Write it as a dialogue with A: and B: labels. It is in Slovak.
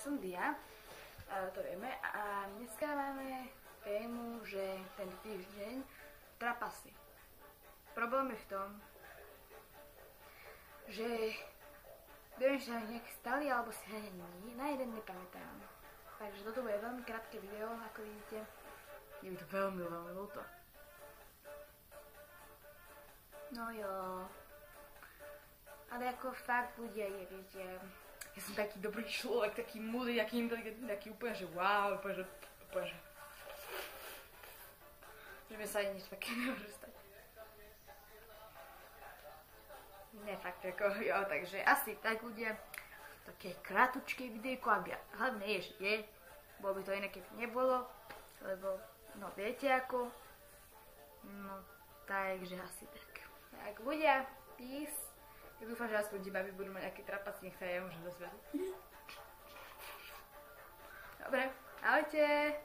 A: som Dia, to vieme, a dneska máme tému, že ten týždeň trapasy. Problém je v tom, že viem, že nejak stali, alebo si na jeden nepamätám. Takže toto bude veľmi krátke video, ako vidíte. Je mi to veľmi ľúto. No jo. Ale ako fakt ľudia je, viete, ja som taký dobrý človek, taký múdry, taký inteligentný, taký úplne, že wow, úplne, že mi sa ani nič také nemôže stať. Ne, fakt, ako, jo, takže asi tak ľudia, také krátučké videjko, aby hlavne je, že je, bolo by to iné, keby nebolo, lebo, no viete ako, no, takže asi tak. Tak ľudia, peace. Ja dúfam, že aspoň baby budú mať nejaké trapasy, nech sa ja môžem dozvedieť. Dobre, ahojte.